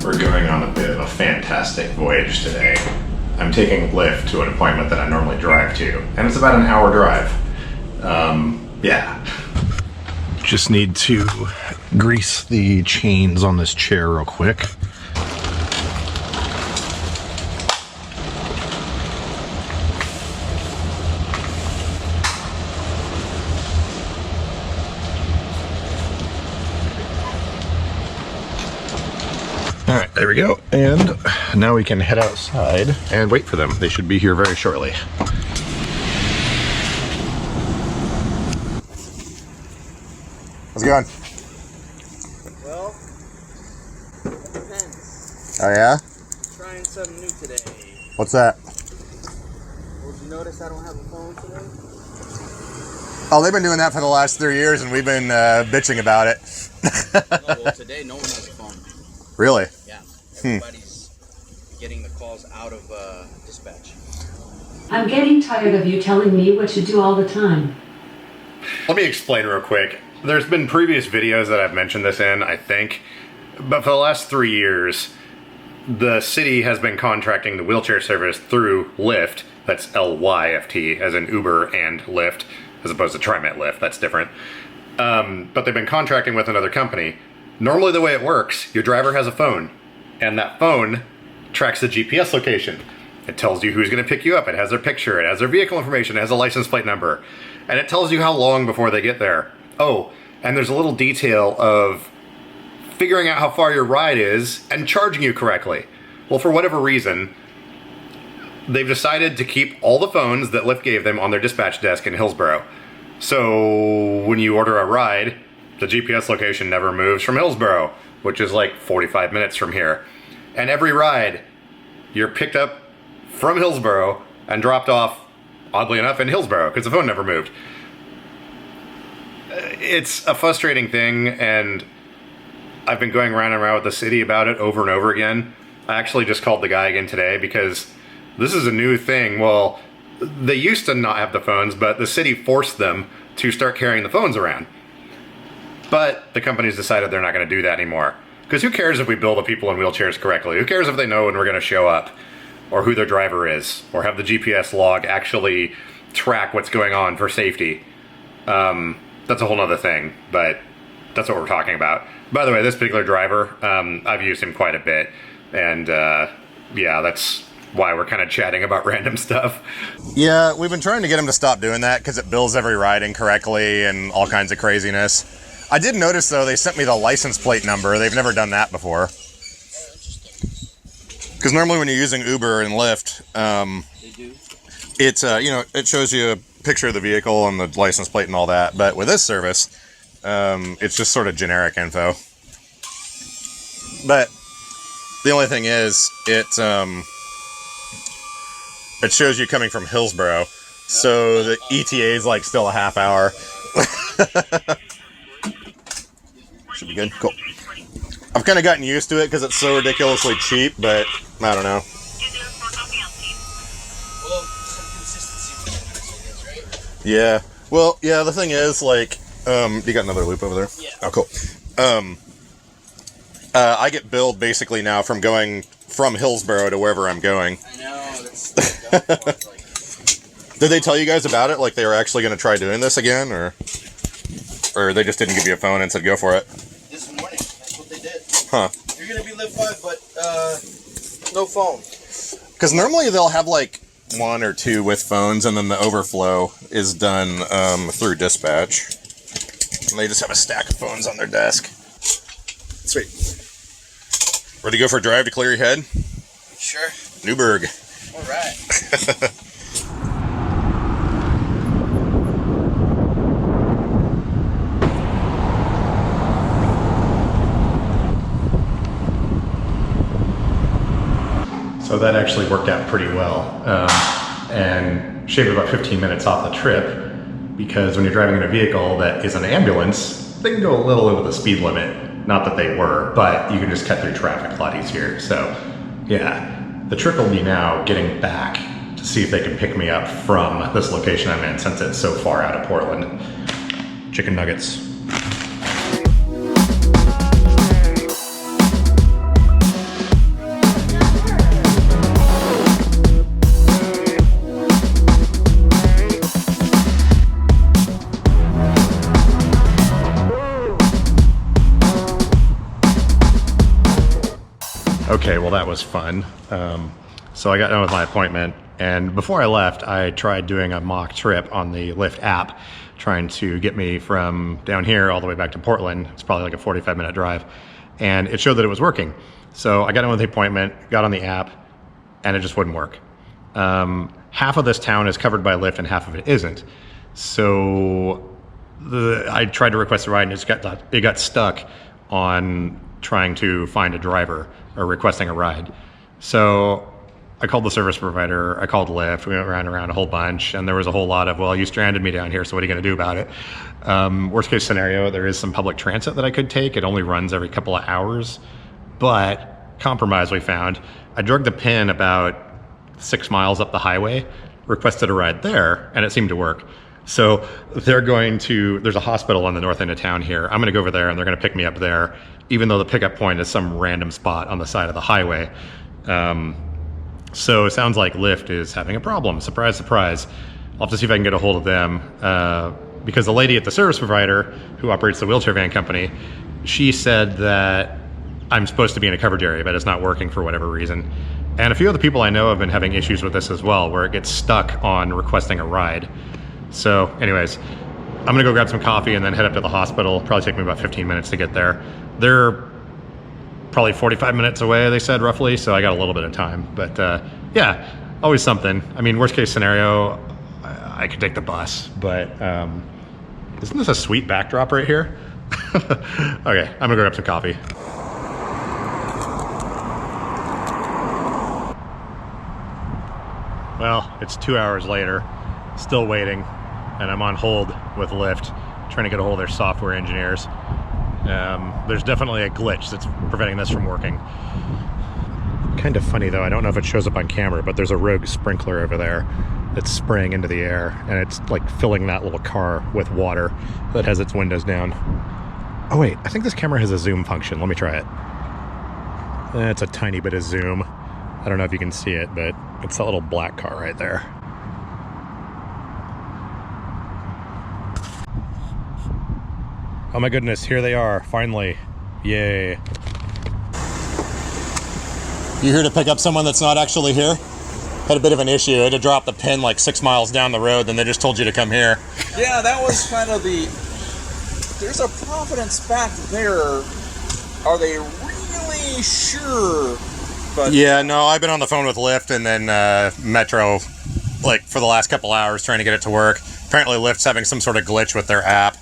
We're going on a bit of a fantastic voyage today. I'm taking Lyft to an appointment that I normally drive to, and it's about an hour drive. Yeah. Just need to grease the chains on this chair real quick. All right, there we go. And now we can head outside and wait for them. They should be here very shortly. How's it going? Well, it depends. Oh yeah? Trying something new today. What's that? Well, did you notice I don't have a phone today? Oh, they've been doing that for the last 3 years, and we've been bitching about it. No, well, today no one has a phone. Really? Yeah. Everybody's getting the calls out of dispatch. I'm getting tired of you telling me what to do all the time. Let me explain real quick. There's been previous videos that I've mentioned this in, I think, but for the last 3 years, the city has been contracting the wheelchair service through Lyft. That's L-Y-F-T, as in Uber and Lyft, as opposed to TriMet Lyft. That's different. But they've been contracting with another company. Normally the way it works, your driver has a phone, and that phone tracks the GPS location. It tells you who's going to pick you up. It has their picture. It has their vehicle information. It has a license plate number. And it tells you how long before they get there. Oh, and there's a little detail of figuring out how far your ride is and charging you correctly. Well, for whatever reason, they've decided to keep all the phones that Lyft gave them on their dispatch desk in Hillsboro. So when you order a ride, the GPS location never moves from Hillsboro, which is like 45 minutes from here. And every ride, you're picked up from Hillsboro and dropped off, oddly enough, in Hillsboro, because the phone never moved. It's a frustrating thing, and I've been going around and around with the city about it over and over again. I actually just called the guy again today because this is a new thing. Well, they used to not have the phones, but the city forced them to start carrying the phones around. But the company's decided they're not going to do that anymore. Because who cares if we bill the people in wheelchairs correctly? Who cares if they know when we're going to show up? Or who their driver is? Or have the GPS log actually track what's going on for safety? That's a whole other thing, but that's what we're talking about. By the way, this particular driver, I've used him quite a bit. And yeah, that's why we're kind of chatting about random stuff. Yeah, we've been trying to get him to stop doing that because it bills every ride incorrectly and all kinds of craziness. I did notice, though, they sent me the license plate number. They've never done that before. Because normally when you're using Uber and Lyft, it's, you know, it shows you a picture of the vehicle and the license plate and all that. But with this service, it's just sort of generic info. But the only thing is, it shows you coming from Hillsboro. So the ETA is like still a half hour. Should be good. Cool. I've kind of gotten used to it because it's so ridiculously cheap, but I don't know. Well, some consistency with it, I guess, right? Yeah. Well, yeah, the thing is, like, you got another loop over there? Yeah. Oh, cool. I get billed basically now from going from Hillsboro to wherever I'm going. I know, that's Did they tell you guys about it? Like they were actually going to try doing this again, or they just didn't give you a phone and said go for it? This morning, that's what they did. Huh. You're going to be Lyft 5, but no phone. Because normally they'll have like one or two with phones, and then the overflow is done through dispatch. And they just have a stack of phones on their desk. Sweet. Ready to go for a drive to clear your head? Sure. Newburgh. All right. So that actually worked out pretty well, and shaved about 15 minutes off the trip, because when you're driving in a vehicle that is an ambulance, they can go a little over the speed limit. Not that they were, but you can just cut through traffic a lot easier. So yeah, the trick will be now getting back to see if they can pick me up from this location I'm in since it's so far out of Portland. Chicken nuggets. Okay, well that was fun. So I got done with my appointment, and before I left, I tried doing a mock trip on the Lyft app, trying to get me from down here all the way back to Portland. It's probably like a 45-minute drive, and it showed that it was working. So I got done with the appointment, got on the app, and it just wouldn't work. Half of this town is covered by Lyft and half of it isn't. So I tried to request a ride, and it got stuck on trying to find a driver or requesting a ride. So I called the service provider, I called Lyft, we went around a whole bunch, and there was a whole lot of, well, you stranded me down here, so what are you gonna do about it? Worst case scenario, there is some public transit that I could take. It only runs every couple of hours, but compromise we found. I drug the pin about 6 miles up the highway, requested a ride there, and it seemed to work. So there's a hospital on the north end of town here. I'm gonna go over there and they're gonna pick me up there, even though the pickup point is some random spot on the side of the highway. So it sounds like Lyft is having a problem. Surprise, surprise. I'll have to see if I can get a hold of them, because the lady at the service provider who operates the wheelchair van company, she said that I'm supposed to be in a coverage area, but it's not working for whatever reason. And a few other people I know have been having issues with this as well, where it gets stuck on requesting a ride. So anyways, I'm gonna go grab some coffee and then head up to the hospital. Probably take me about 15 minutes to get there. They're probably 45 minutes away, they said, roughly, so I got a little bit of time. But yeah, always something. I mean, worst case scenario, I could take the bus, but isn't this a sweet backdrop right here? Okay, I'm gonna go grab some coffee. Well, it's 2 hours later, still waiting, and I'm on hold with Lyft, trying to get a hold of their software engineers. There's definitely a glitch that's preventing this from working. Kind of funny though, I don't know if it shows up on camera, but there's a rogue sprinkler over there that's spraying into the air, and it's like filling that little car with water that has its windows down. Oh wait, I think this camera has a zoom function. Let me try it. It's a tiny bit of zoom. I don't know if you can see it, but it's that little black car right there. Oh my goodness, here they are, finally. Yay. You here to pick up someone that's not actually here? Had a bit of an issue. I had to drop the pin like 6 miles down the road, then they just told you to come here. Yeah, that was kind of there's a Providence back there. Are they really sure? But yeah, no, I've been on the phone with Lyft and then Metro like for the last couple hours trying to get it to work. Apparently Lyft's having some sort of glitch with their app.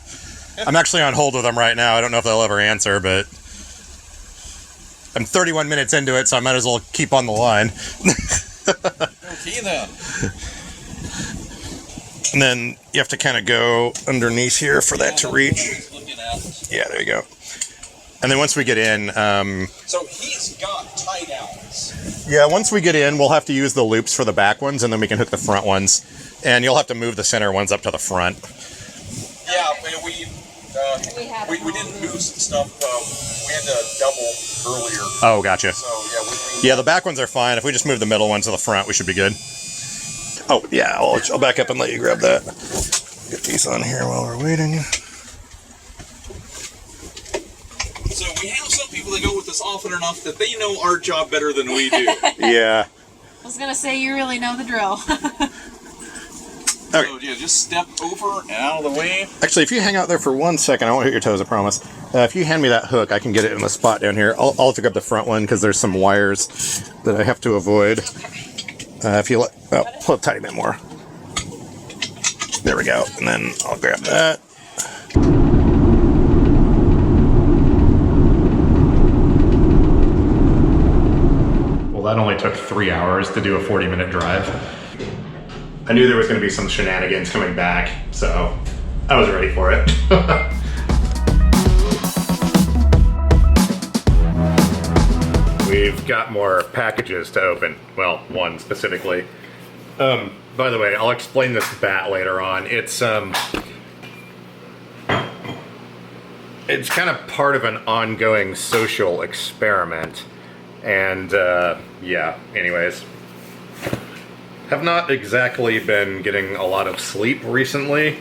I'm actually on hold with them right now. I don't know if they'll ever answer, but I'm 31 minutes into it, so I might as well keep on the line. Okay then. And then you have to kind of go underneath here for that to reach. Yeah, there you go. And then once we get in... so he's got tie downs. Yeah, once we get in, we'll have to use the loops for the back ones, and then we can hook the front ones. And you'll have to move the center ones up to the front. Yeah, we didn't move some stuff. We had to double earlier. Oh, gotcha. So yeah, the back ones are fine. If we just move the middle ones to the front, we should be good. Oh, yeah, I'll back up and let you grab that. Get these on here while we're waiting. So we have some people that go with us often enough that they know our job better than we do. Yeah. I was gonna say, you really know the drill. Okay. So yeah, just step over and out of the way. Actually, if you hang out there for 1 second, I won't hit your toes, I promise. If you hand me that hook, I can get it in the spot down here. I'll pick up the front one because there's some wires that I have to avoid. If you pull a tiny bit more. There we go. And then I'll grab that. Well, that only took 3 hours to do a 40-minute drive. I knew there was going to be some shenanigans coming back, so I was ready for it. We've got more packages to open. Well, one specifically. By the way, I'll explain this bat later on. It's kind of part of an ongoing social experiment. And, yeah, anyways. Have not exactly been getting a lot of sleep recently.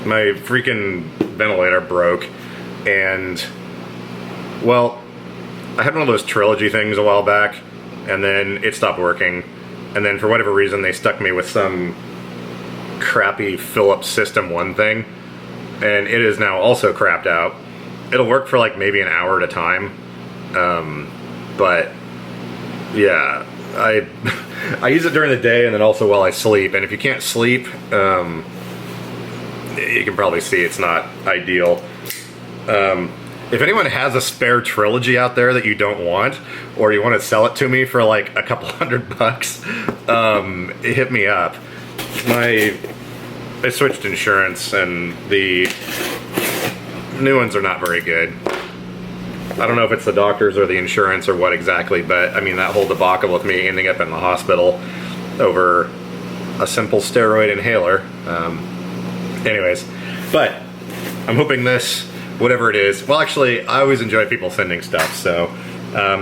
My freaking ventilator broke, and, well, I had one of those trilogy things a while back, and then it stopped working, and then for whatever reason they stuck me with some crappy Philips System 1 thing, and it is now also crapped out. It'll work for like maybe an hour at a time, but yeah, I use it during the day and then also while I sleep, and if you can't sleep, you can probably see it's not ideal. If anyone has a spare trilogy out there that you don't want, or you want to sell it to me for like a couple $100, hit me up. I switched insurance and the new ones are not very good. I don't know if it's the doctors or the insurance or what exactly, but I mean that whole debacle with me ending up in the hospital over a simple steroid inhaler. Anyways, but I'm hoping this, whatever it is, well actually I always enjoy people sending stuff, so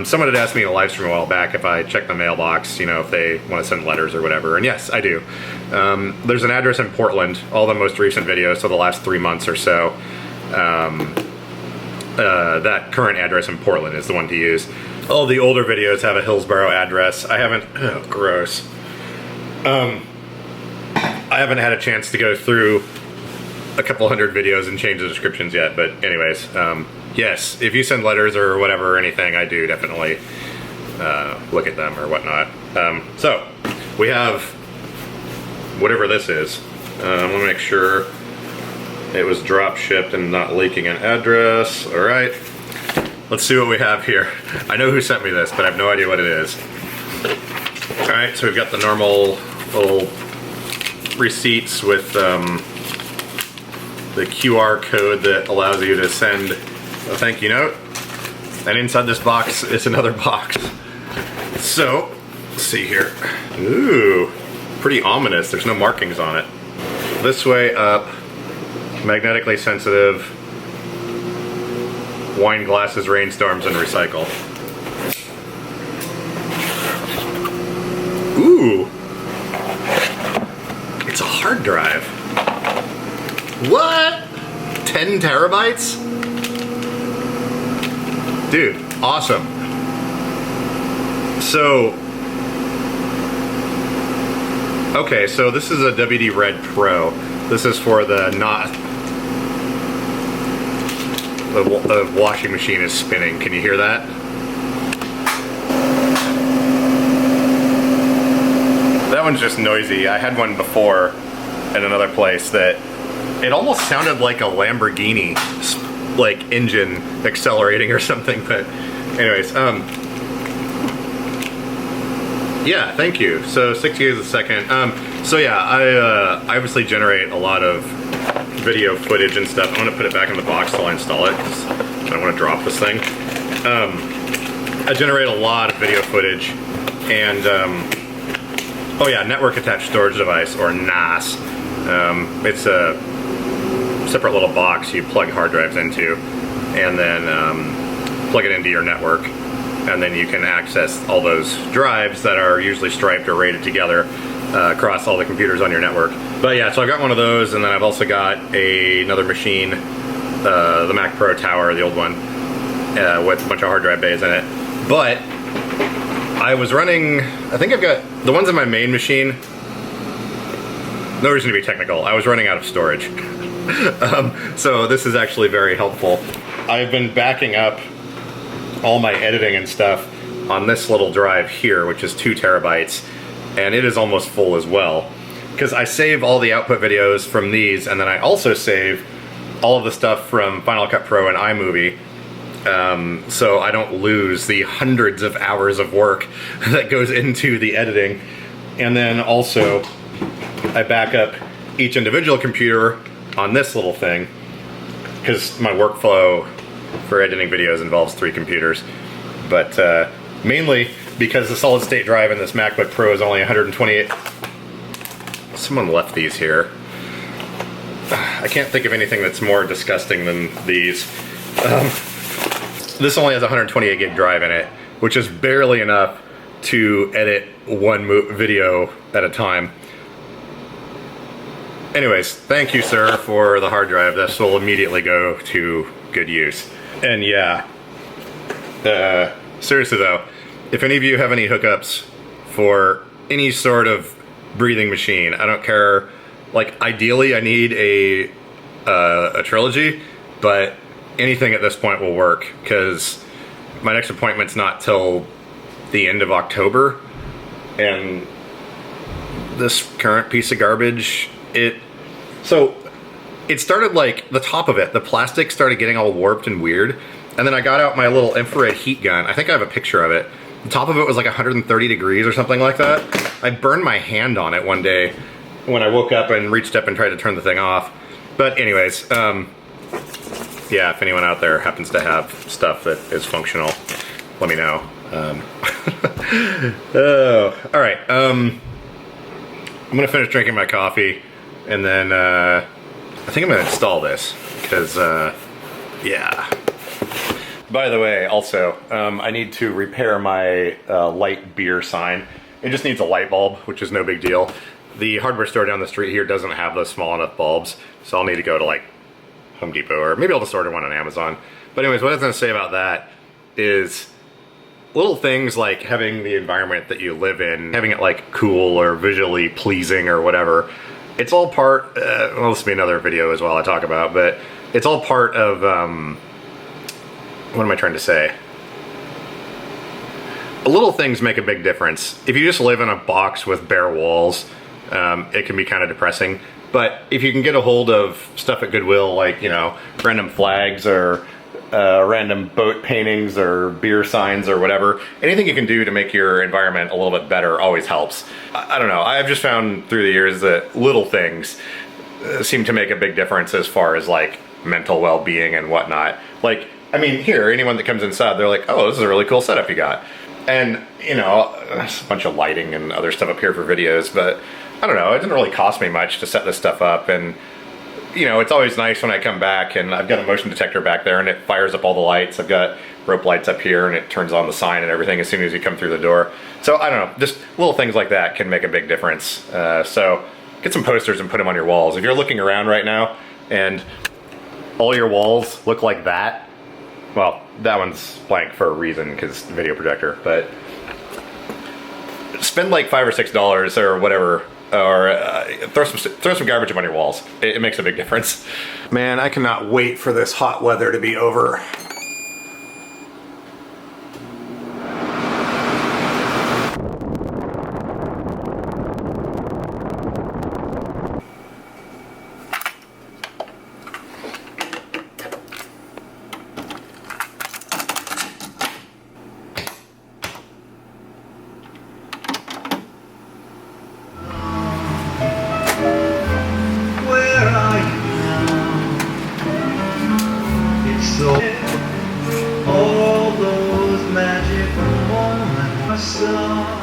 someone had asked me in a live stream a while back if I check the mailbox, you know, if they want to send letters or whatever, and yes, I do. There's an address in Portland, all the most recent videos, so the last 3 months or so. That current address in Portland is the one to use. All the older videos have a Hillsborough address. I haven't, oh, gross. I haven't had a chance to go through a couple hundred videos and change the descriptions yet, but anyways, yes, if you send letters or whatever or anything, I do definitely look at them or whatnot. So, we have whatever this is. I want to make sure it was drop shipped and not leaking an address. All right, let's see what we have here. I know who sent me this, but I have no idea what it is. All right, so we've got the normal little receipts with the QR code that allows you to send a thank you note. And inside this box is another box. So, let's see here. Ooh, pretty ominous. There's no markings on it. This way up. Magnetically sensitive, wine glasses, rainstorms, and recycle. Ooh, it's a hard drive. What? 10 terabytes? Dude, awesome. So, okay, so this is a WD Red Pro. This is for the the washing machine is spinning. Can you hear that? That one's just noisy. I had one before in another place that it almost sounded like a Lamborghini like engine accelerating or something, but anyways, yeah, thank you. So 60 gigs a second. So yeah, I obviously generate a lot of video footage and stuff. I'm gonna put it back in the box till I install it because I don't want to drop this thing. I generate a lot of video footage, and oh yeah, network attached storage device, or NAS. It's a separate little box you plug hard drives into, and then plug it into your network, and then you can access all those drives that are usually striped or rated together across all the computers on your network. But yeah, so I've got one of those, and then I've also got another machine, the Mac Pro Tower, the old one, with a bunch of hard drive bays in it. But I was running, I think I've got the ones in my main machine. No reason to be technical. I was running out of storage. So this is actually very helpful. I've been backing up all my editing and stuff on this little drive here, which is 2 terabytes, and it is almost full as well. Because I save all the output videos from these, and then I also save all of the stuff from Final Cut Pro and iMovie, so I don't lose the hundreds of hours of work that goes into the editing. And then also, I back up each individual computer on this little thing, because my workflow for editing videos involves 3 computers. But mainly because the solid state drive in this MacBook Pro is only 128 Someone left these here. I can't think of anything that's more disgusting than these. This only has 128 gig drive in it, which is barely enough to edit one video at a time. Anyways, thank you, sir, for the hard drive. This will immediately go to good use. And yeah, seriously though, if any of you have any hookups for any sort of breathing machine, I don't care. Like, ideally, I need a trilogy, but anything at this point will work, because my next appointment's not till the end of October, and this current piece of garbage, it started, like, the top of it, the plastic started getting all warped and weird, and then I got out my little infrared heat gun. I think I have a picture of it. The top of it was like 130 degrees or something like that. I burned my hand on it one day when I woke up and reached up and tried to turn the thing off. But anyways, yeah, if anyone out there happens to have stuff that is functional, let me know. All right, I'm gonna finish drinking my coffee, and then I think I'm gonna install this, because yeah. By the way, also, I need to repair my light beer sign. It just needs a light bulb, which is no big deal. The hardware store down the street here doesn't have those small enough bulbs, so I'll need to go to, like, Home Depot, or maybe I'll just order one on Amazon. But anyways, what I was gonna say about that is little things like having the environment that you live in, having it, like, cool or visually pleasing or whatever. It's all part, well, this will be another video as well I talk about, but it's all part of, what am I trying to say? Little things make a big difference. If you just live in a box with bare walls, it can be kind of depressing. But if you can get a hold of stuff at Goodwill, like, you know, random flags or random boat paintings or beer signs or whatever, anything you can do to make your environment a little bit better always helps. I don't know, I've just found through the years that little things seem to make a big difference as far as, like, mental well-being and whatnot. Like, I mean, here, anyone that comes inside, they're like, oh, this is a really cool setup you got. And, you know, there's a bunch of lighting and other stuff up here for videos, but I don't know, it didn't really cost me much to set this stuff up. And, you know, it's always nice when I come back and I've got a motion detector back there and it fires up all the lights. I've got rope lights up here and it turns on the sign and everything as soon as you come through the door. So, I don't know, just little things like that can make a big difference. So, get some posters and put them on your walls. If you're looking around right now and all your walls look like that, well, that one's blank for a reason, because video projector, but spend like $5 or $6 or whatever, or throw some garbage up on your walls. It makes a big difference. Man, I cannot wait for this hot weather to be over. All those magical moments I saw.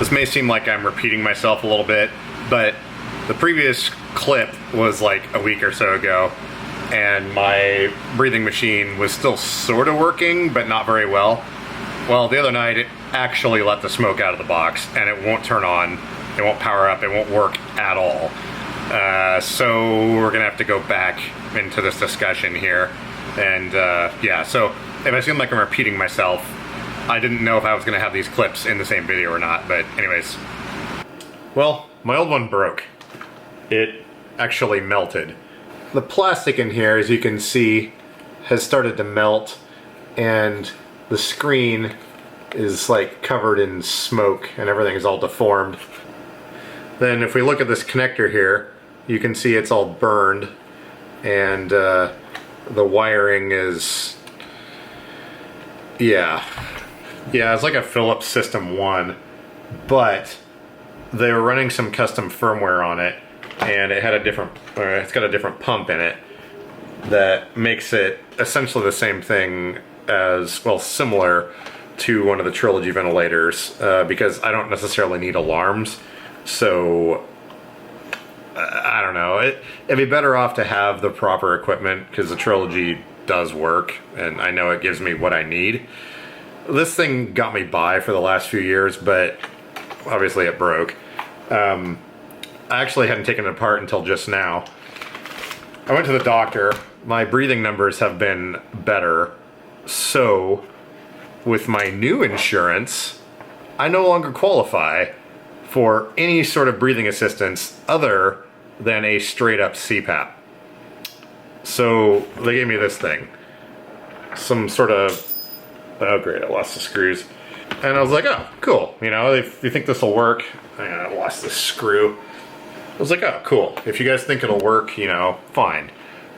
This may seem like I'm repeating myself a little bit, but the previous clip was like a week or so ago, and my breathing machine was still sort of working, but not very well. Well, the other night it actually let the smoke out of the box, and it won't turn on, it won't power up, it won't work at all. So we're gonna have to go back into this discussion here. And yeah, so if I seem like I'm repeating myself, I didn't know if I was gonna have these clips in the same video or not, but anyways. Well, my old one broke. It actually melted. The plastic in here, as you can see, has started to melt, and the screen is like covered in smoke and everything is all deformed. Then if we look at this connector here, you can see it's all burned, and the wiring is, yeah, it's like a Philips System 1, but they were running some custom firmware on it, and it had a different, it's got a different pump in it that makes it essentially the same thing as, well, similar to one of the Trilogy ventilators, because I don't necessarily need alarms, so I don't know. It'd be better off to have the proper equipment, because the Trilogy does work, and I know it gives me what I need. This thing got me by for the last few years, but obviously it broke. I actually hadn't taken it apart until just now. I went to the doctor. My breathing numbers have been better, so with my new insurance, I no longer qualify for any sort of breathing assistance other than a straight up CPAP. So they gave me this thing. Some sort of, oh great, I lost the screws. And I was like, oh, cool. You know, if you think this will work, I lost the screw. I was like, oh, cool. If you guys think it'll work, you know, fine.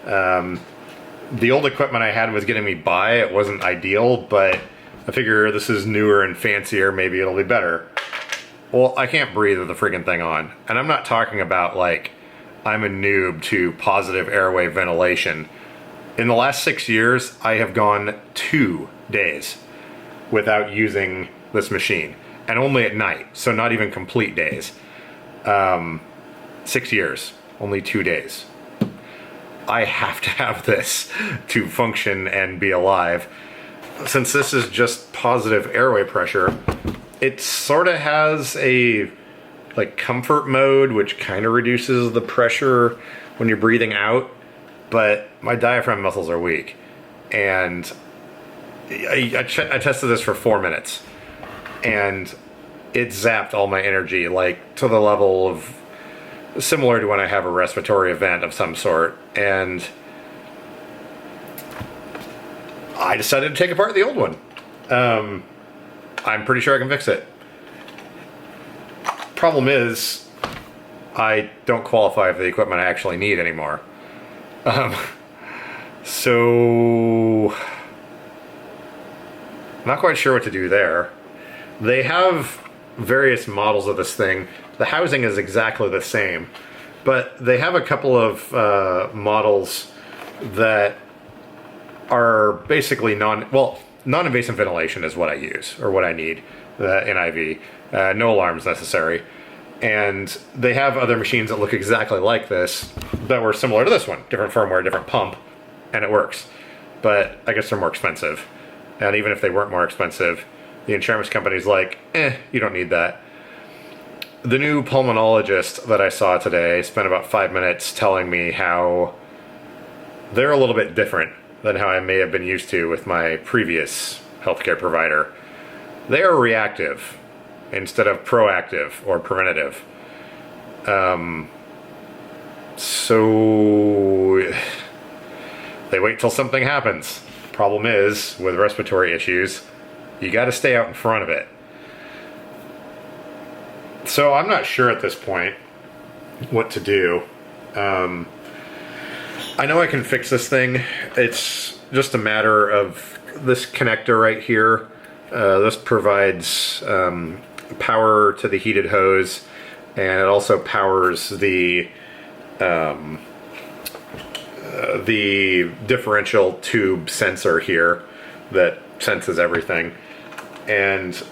The old equipment I had was getting me by. It wasn't ideal, but I figure this is newer and fancier, maybe it'll be better. Well, I can't breathe with the freaking thing on. And I'm not talking about like, I'm a noob to positive airway ventilation. In the last 6 years, I have gone 2 days without using this machine. And only at night, so not even complete days. 6 years, only 2 days. I have to have this to function and be alive. Since this is just positive airway pressure, it sort of has a like comfort mode, which kind of reduces the pressure when you're breathing out, but my diaphragm muscles are weak. And I tested this for 4 minutes, and it zapped all my energy, like to the level of similar to when I have a respiratory event of some sort. And I decided to take apart the old one. I'm pretty sure I can fix it. Problem is, I don't qualify for the equipment I actually need anymore. So not quite sure what to do there. They have various models of this thing. The housing is exactly the same, but they have a couple of models that are basically non-invasive ventilation is what I use, or what I need, the NIV. No alarms necessary. And they have other machines that look exactly like this that were similar to this one. Different firmware, different pump, and it works. But I guess they're more expensive. And even if they weren't more expensive, the insurance company's like, you don't need that. The new pulmonologist that I saw today spent about 5 minutes telling me how they're a little bit different than how I may have been used to with my previous healthcare provider. They are reactive instead of proactive or preventative. So they wait till something happens. Problem is, with respiratory issues, you got to stay out in front of it. So I'm not sure at this point what to do. I know I can fix this thing. It's just a matter of this connector right here. This provides power to the heated hose, and it also powers the differential tube sensor here that senses everything. And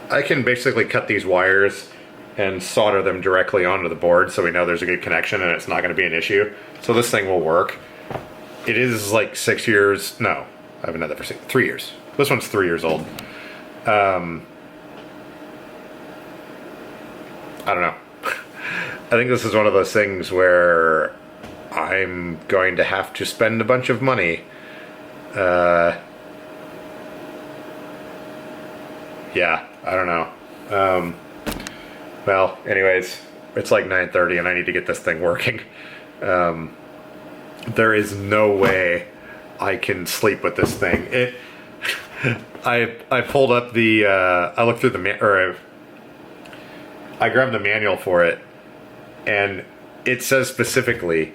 I can basically cut these wires and solder them directly onto the board so we know there's a good connection and it's not going to be an issue. So this thing will work. It is like 6 years. No, I haven't had that for 3 years. This one's 3 years old. I don't know. I think this is one of those things where I'm going to have to spend a bunch of money. Yeah, I don't know. Well, anyways, it's like 9:30 and I need to get this thing working. There is no way I can sleep with this thing. I pulled up the, I looked through the, I grabbed the manual for it, and it says specifically,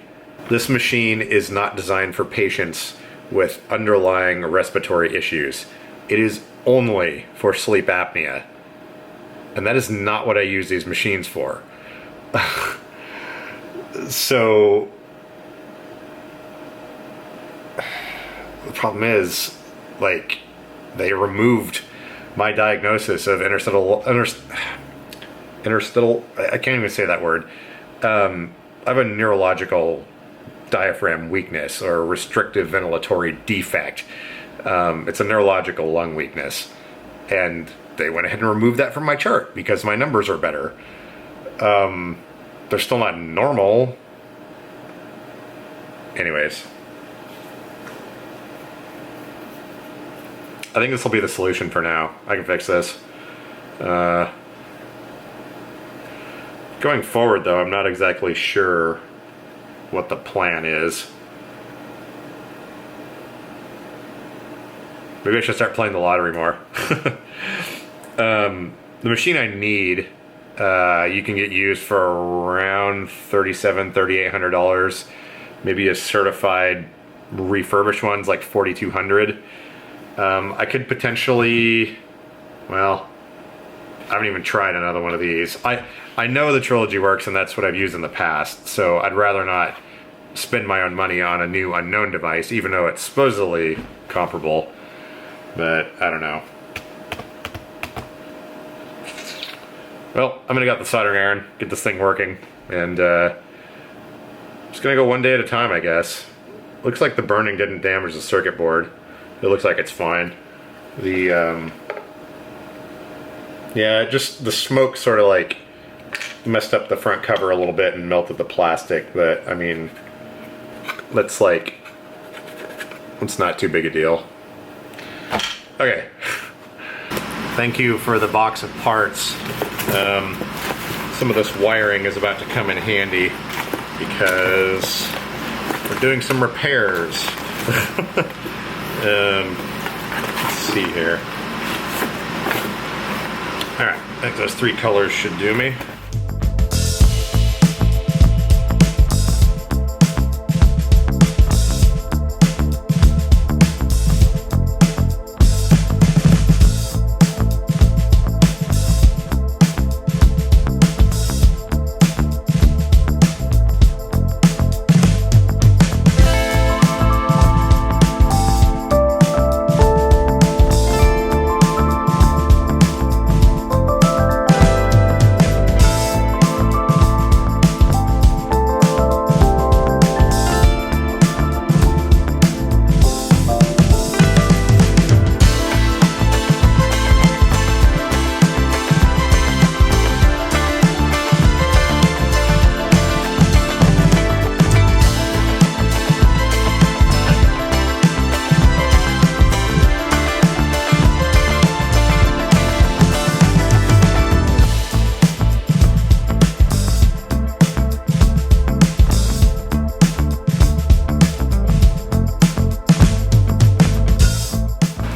this machine is not designed for patients with underlying respiratory issues. It is only for sleep apnea. And that is not what I use these machines for. So the problem is, like, they removed my diagnosis of interstitial, I can't even say that word. I have a neurological diaphragm weakness or restrictive ventilatory defect. It's a neurological lung weakness. And they went ahead and removed that from my chart because my numbers are better. They're still not normal. Anyways. I think this will be the solution for now. I can fix this. Going forward, though, I'm not exactly sure what the plan is. Maybe I should start playing the lottery more. The machine I need, you can get used for around $3,700, $3,800. Maybe a certified refurbished one's like $4,200. I could potentially, well, I haven't even tried another one of these. I know the Trilogy works, and that's what I've used in the past, so I'd rather not spend my own money on a new unknown device, even though it's supposedly comparable. But I don't know. Well, I'm gonna get the soldering iron, get this thing working, and just gonna go one day at a time, I guess. Looks like the burning didn't damage the circuit board. It looks like it's fine. The yeah, just the smoke sort of like messed up the front cover a little bit and melted the plastic, but I mean, it's not too big a deal. Okay. Thank you for the box of parts. Some of this wiring is about to come in handy because we're doing some repairs. Let's see here. Alright, I think those 3 colors should do me.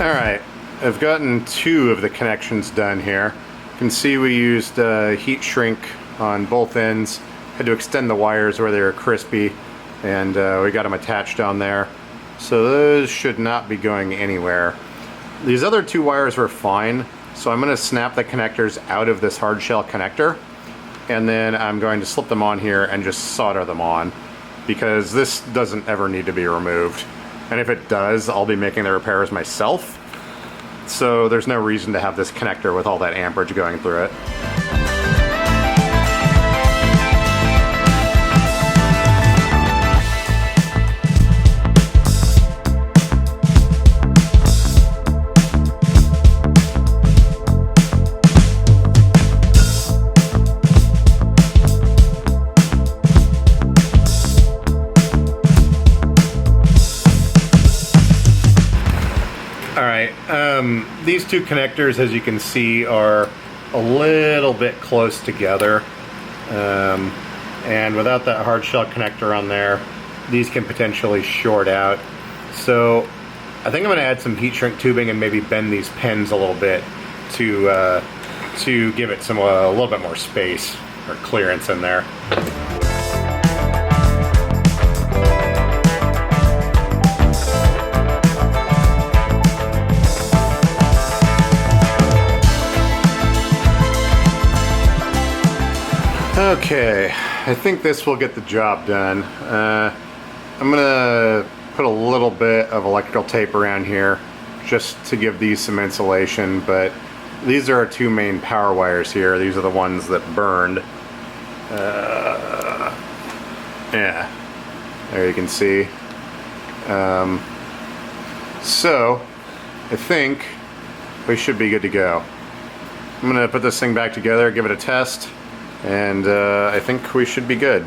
Alright, I've gotten 2 of the connections done here. You can see we used heat shrink on both ends. Had to extend the wires where they were crispy, and we got them attached down there. So those should not be going anywhere. These other 2 wires were fine, so I'm going to snap the connectors out of this hard shell connector, and then I'm going to slip them on here and just solder them on, because this doesn't ever need to be removed. And if it does, I'll be making the repairs myself. So there's no reason to have this connector with all that amperage going through it. These two connectors, as you can see, are a little bit close together. And without that hard shell connector on there, these can potentially short out. So I think I'm going to add some heat shrink tubing and maybe bend these pins a little bit to give it some a little bit more space or clearance in there. Okay, I think this will get the job done. I'm gonna put a little bit of electrical tape around here just to give these some insulation, but these are our two main power wires here. These are the ones that burned. Yeah, there you can see. So I think we should be good to go. I'm gonna put this thing back together, give it a test, and I think we should be good.